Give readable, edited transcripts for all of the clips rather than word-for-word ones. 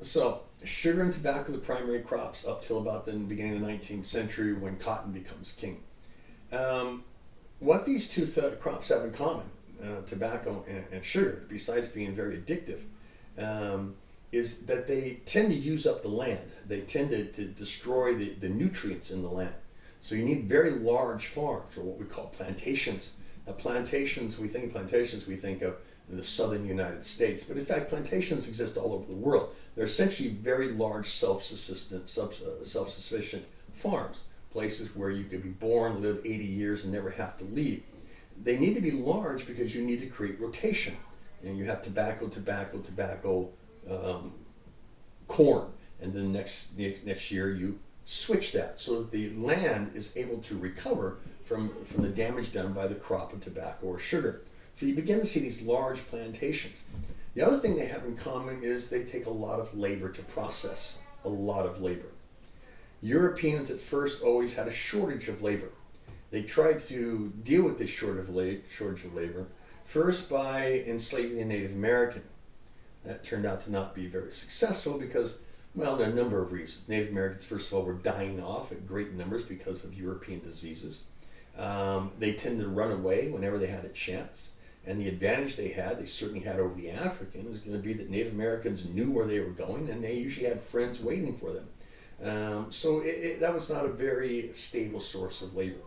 So sugar and tobacco are the primary crops up till about the beginning of the 19th century when cotton becomes king. Um, what these two crops have in common, tobacco and sugar, besides being very addictive, um, is that they tend to use up the land. They tend to destroy the nutrients in the land. So you need very large farms, or what we call plantations. Now, plantations, we think of the southern United States, but in fact, plantations exist all over the world. They're essentially very large, self-sufficient farms, places where you could be born, live 80 years, and never have to leave. They need to be large because you need to create rotation. And you have tobacco, um, corn, and then next year you switch that so that the land is able to recover from the damage done by the crop of tobacco or sugar. So you begin to see these large plantations. The other thing they have in common is they take a lot of labor to process, a lot of labor. Europeans at first always had a shortage of labor. They tried to deal with this shortage of labor first by enslaving the Native American. That turned out to not be very successful because, well, there are a number of reasons. Native Americans, first of all, were dying off at great numbers because of European diseases. They tended to run away whenever they had a chance. And the advantage they certainly had over the African, was going to be that Native Americans knew where they were going and they usually had friends waiting for them. That was not a very stable source of labor.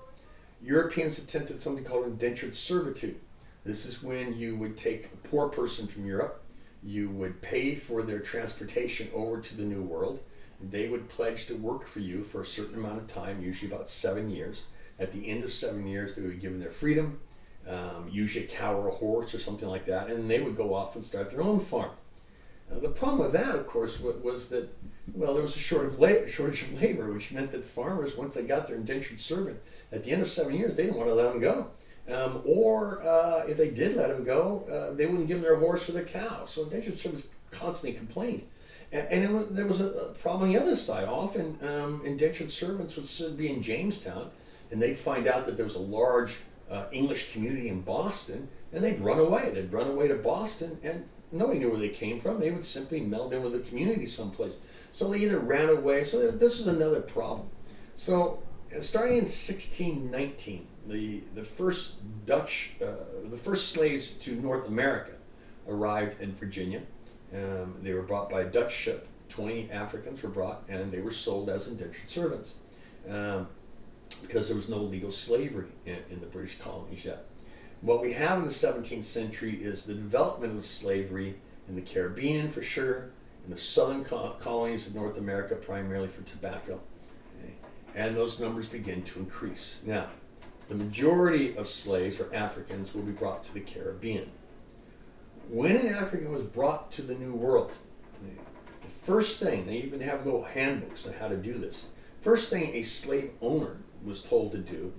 Europeans attempted something called indentured servitude. This is when you would take a poor person from Europe, you would pay for their transportation over to the New World. They would pledge to work for you for a certain amount of time, usually about 7 years. At the end of 7 years, they would be given their freedom, usually a cow or a horse or something like that, and they would go off and start their own farm. The problem with that, of course, was that, well, there was a shortage of labor, which meant that farmers, once they got their indentured servant, at the end of 7 years, they didn't want to let them go. If they did let them go, they wouldn't give them their horse or their cow. So indentured servants constantly complained. There was a problem on the other side. Often indentured servants would be in Jamestown, and they'd find out that there was a large English community in Boston, and they'd run away. They'd run away to Boston, and nobody knew where they came from. They would simply meld in with the community someplace. So they either ran away. So this was another problem. So starting in 1619, the first slaves to North America arrived in Virginia. They were brought by a Dutch ship. 20 Africans were brought, and they were sold as indentured servants because there was no legal slavery in the British colonies yet. What we have in the 17th century is the development of slavery in the Caribbean for sugar, in the southern colonies of North America primarily for tobacco, okay? And those numbers begin to increase. Now, the majority of slaves or Africans will be brought to the Caribbean. When an African was brought to the New World, the first thing, they even have little handbooks on how to do this. First thing a slave owner was told to do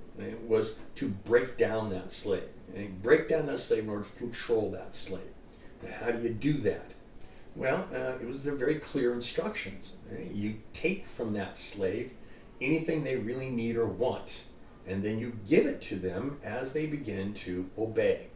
was to break down that slave. And break down that slave in order to control that slave. Now, how do you do that? Well, they're very clear instructions. Right? You take from that slave anything they really need or want, and then you give it to them as they begin to obey.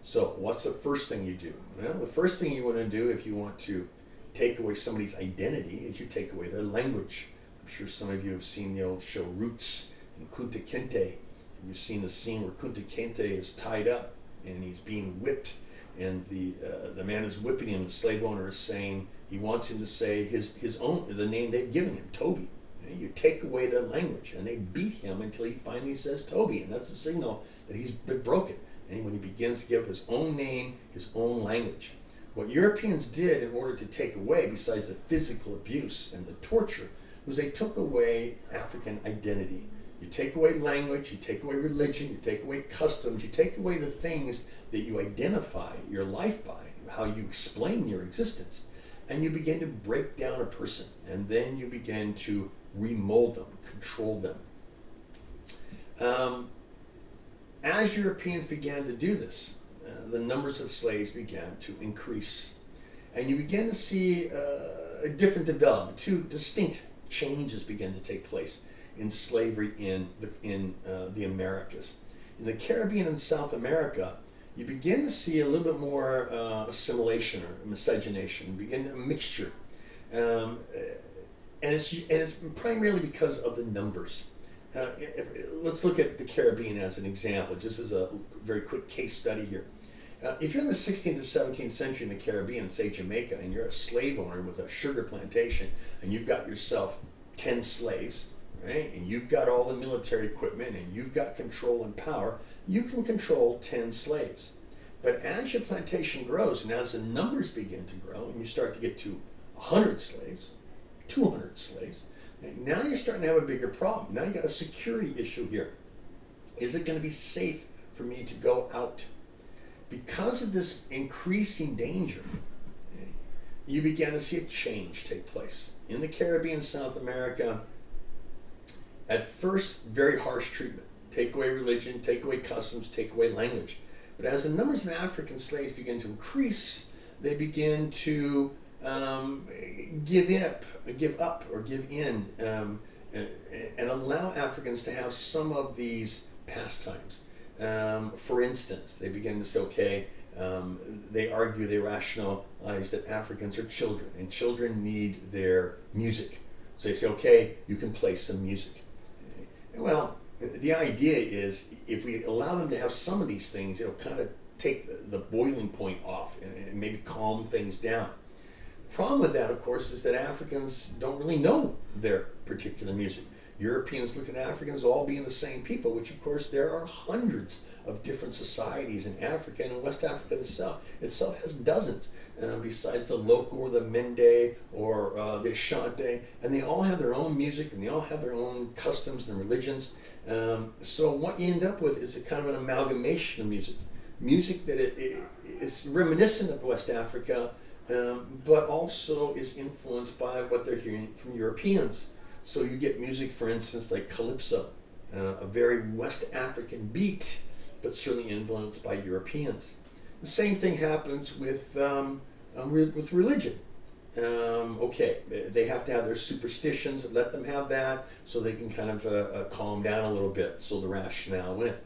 So what's the first thing you do? Well, the first thing you want to do if you want to take away somebody's identity is you take away their language. I'm sure some of you have seen the old show Roots and Kunta Kinte. You've seen the scene where Kunta Kinte is tied up and he's being whipped, and the man who's whipping him, the slave owner, is saying he wants him to say the name they've given him, Toby. You take away their language, and they beat him until he finally says Toby, and that's the signal that he's been broken. And when he begins to give his own name, his own language. What Europeans did in order to take away, besides the physical abuse and the torture, was they took away African identity. You take away language, you take away religion, you take away customs, you take away the things that you identify your life by, how you explain your existence, and you begin to break down a person, and then you begin to remold them, control them. As Europeans began to do this, the numbers of slaves began to increase, and you begin to see a different development. Two distinct changes began to take place in slavery in the Americas. In the Caribbean and South America, you begin to see a little bit more assimilation or miscegenation, begin a mixture. Um, and it's primarily because of the numbers. Let's look at the Caribbean as an example, just as a very quick case study here. If you're in the 16th or 17th century in the Caribbean, say Jamaica, and you're a slave owner with a sugar plantation, and you've got yourself 10 slaves, right, and you've got all the military equipment, and you've got control and power, you can control 10 slaves. But as your plantation grows, and as the numbers begin to grow, and you start to get to 100 slaves, 200 slaves, now you're starting to have a bigger problem. Now you got a security issue here. Is it going to be safe for me to go out? Because of this increasing danger, you began to see a change take place. In the Caribbean, South America, at first, very harsh treatment. Take away religion, take away customs, take away language. But as the numbers of African slaves begin to increase, they begin to give up or give in, and allow Africans to have some of these pastimes. For instance, they begin to say, okay, they argue, they rationalize that Africans are children, and children need their music. So they say, okay, you can play some music. Well, the idea is if we allow them to have some of these things, it'll kind of take the boiling point off and maybe calm things down. The problem with that, of course, is that Africans don't really know their particular music. Europeans look at Africans all being the same people, which of course there are hundreds of different societies in Africa, and West Africa itself has dozens, besides the Loko or the Mende or the Ashanti, and they all have their own music and they all have their own customs and religions. So what you end up with is a kind of an amalgamation of music that is reminiscent of West Africa, but also is influenced by what they're hearing from Europeans. So you get music, for instance, like calypso, a very West African beat, but certainly influenced by Europeans. The same thing happens with religion. Okay, they have to have their superstitions. Let them have that so they can kind of calm down a little bit. So the rationale went.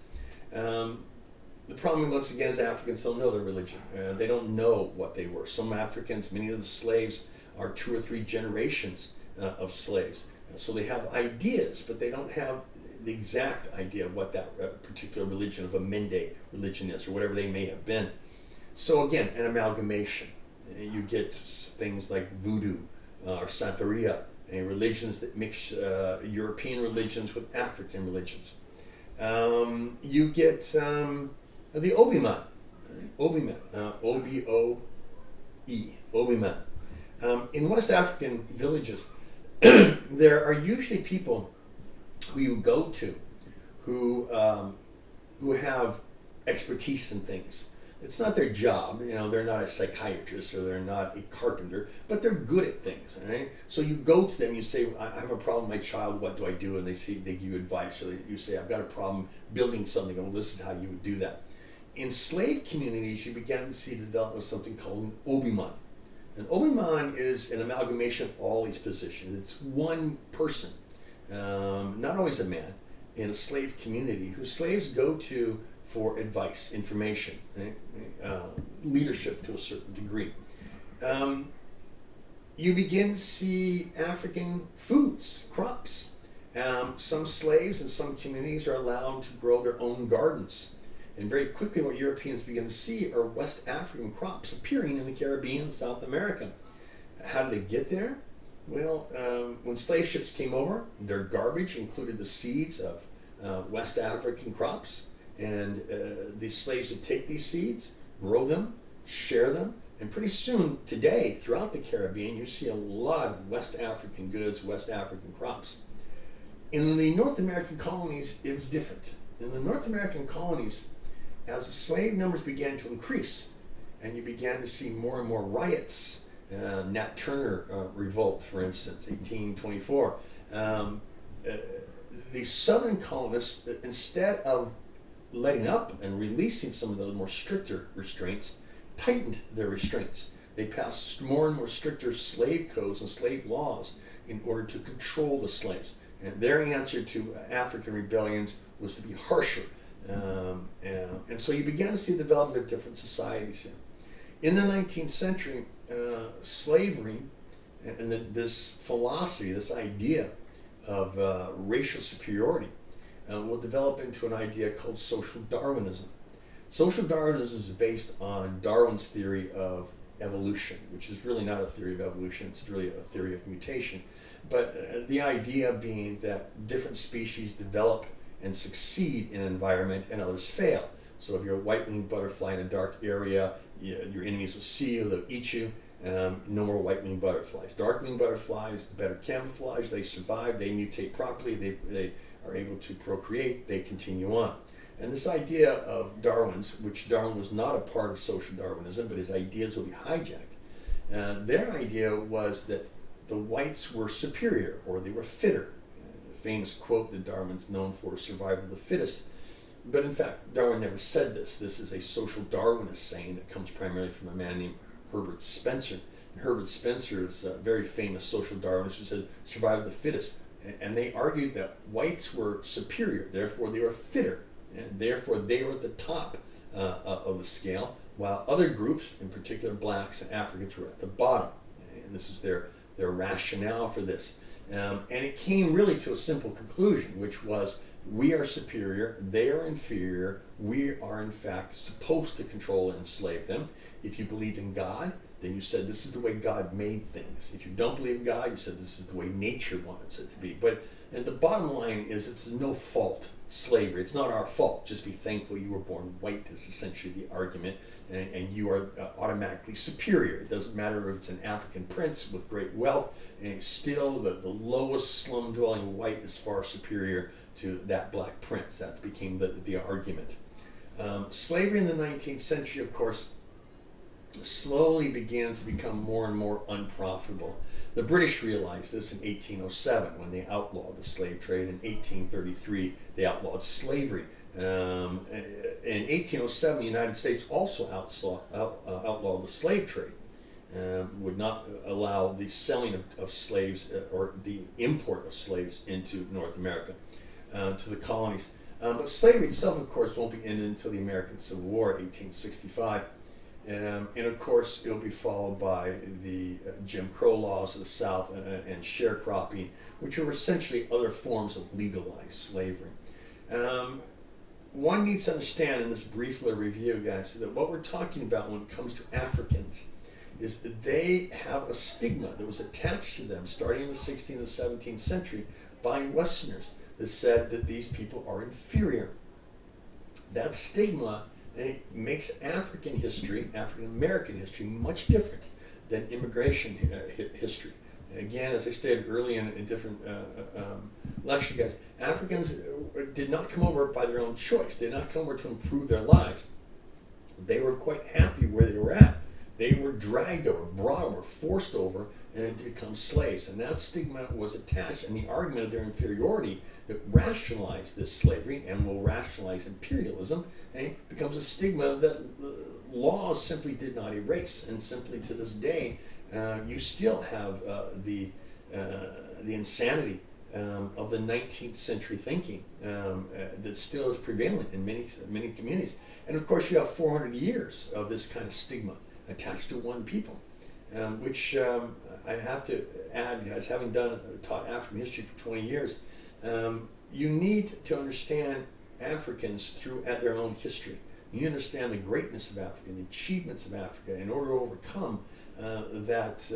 The problem, once again, is Africans don't know their religion. They don't know what they were. Some Africans, many of the slaves, are 2 or 3 generations of slaves. So they have ideas, but they don't have the exact idea of what that particular religion of a Mende religion is, or whatever they may have been. So again, an amalgamation. You get things like voodoo or Santeria, and religions that mix European religions with African religions. You get the Obiman, O-B-O-E, Obiman. In West African villages, there are usually people who you go to who have expertise in things. It's not their job, they're not a psychiatrist or they're not a carpenter, but they're good at things, right? So you go to them, you say, I have a problem with my child, what do I do? And they give you advice, or you say, I've got a problem building something. Well, this is how you would do that. In slave communities, you began to see the development of something called an Obiman. An Obiman is an amalgamation of all these positions. It's one person, not always a man, in a slave community who slaves go to for advice, information, leadership to a certain degree. You begin to see African foods, crops. Some slaves in some communities are allowed to grow their own gardens. And very quickly what Europeans begin to see are West African crops appearing in the Caribbean and South America. How did they get there? Well, when slave ships came over, their garbage included the seeds of West African crops. And these slaves would take these seeds, grow them, share them, and pretty soon, today, throughout the Caribbean, you see a lot of West African goods, West African crops. In the North American colonies, it was different. In the North American colonies, as the slave numbers began to increase, and you began to see more and more riots, Nat Turner revolt, for instance, 1824, the southern colonists, instead of letting up and releasing some of those more stricter restraints, tightened their restraints. They passed more and more stricter slave codes and slave laws in order to control the slaves. And their answer to African rebellions was to be harsher. And so you began to see the development of different societies here. In the 19th century, slavery And then this philosophy, this idea of racial superiority, will develop into an idea called social Darwinism. Social Darwinism is based on Darwin's theory of evolution, which is really not a theory of evolution, it's really a theory of mutation. But the idea being that different species develop and succeed in an environment and others fail. So if you're a white-winged butterfly in a dark area, your enemies will see you, they'll eat you. No more white-winged butterflies. Dark-winged butterflies, better camouflage, they survive, they mutate properly, they are able to procreate, they continue on. And this idea of Darwin's, which Darwin was not a part of social Darwinism, but his ideas will be hijacked. Their idea was that the whites were superior, or they were fitter. The famous quote that Darwin's known for, survival of the fittest. But in fact, Darwin never said this. This is a social Darwinist saying that comes primarily from a man named Herbert Spencer. And Herbert Spencer is a very famous social Darwinist who said, survival of the fittest. And they argued that whites were superior, therefore they were fitter, and therefore they were at the top of the scale, while other groups, in particular blacks and Africans, were at the bottom. And this is their rationale for this. And it came really to a simple conclusion, which was, we are superior, they are inferior, we are in fact supposed to control and enslave them. If you believed in God, then you said this is the way God made things. If you don't believe in God, you said this is the way nature wants it to be. But and the bottom line is, it's no fault slavery. It's not our fault. Just be thankful you were born white is essentially the argument, and you are automatically superior. It doesn't matter if it's an African prince with great wealth, and still the lowest slum-dwelling white is far superior to that black prince. That became the argument. Slavery in the 19th century, of course, slowly begins to become more and more unprofitable. The British realized this in 1807 when they outlawed the slave trade. In 1833, they outlawed slavery. In 1807, the United States also outlawed the slave trade. Would not allow the selling of slaves or the import of slaves into North America, to the colonies. But slavery itself, of course, won't be ended until the American Civil War, 1865. And of course, it'll be followed by the Jim Crow laws of the South and sharecropping, which are essentially other forms of legalized slavery. One needs to understand in this brief little review, guys, that what we're talking about when it comes to Africans is that they have a stigma that was attached to them starting in the 16th and 17th century by Westerners that said that these people are inferior. That stigma makes African history, African American history, much different than immigration history. Again, as I stated early in a different lecture, guys, Africans did not come over by their own choice. They did not come over to improve their lives. They were quite happy where they were at. They were dragged over, brought over, forced over, and to become slaves. And that stigma was attached, and the argument of their inferiority that rationalized this slavery and will rationalize imperialism becomes a stigma that laws simply did not erase. And simply to this day, you still have the insanity of the 19th century thinking that still is prevalent in many communities. And of course, you have 400 years of this kind of stigma attached to one people, which I have to add, guys, having taught African history for 20 years, you need to understand Africans at their own history. You understand the greatness of Africa, the achievements of Africa, in order to overcome that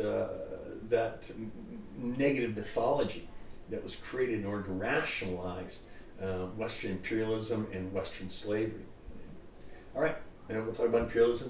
negative mythology that was created in order to rationalize Western imperialism and Western slavery. All right, and we'll talk about imperialism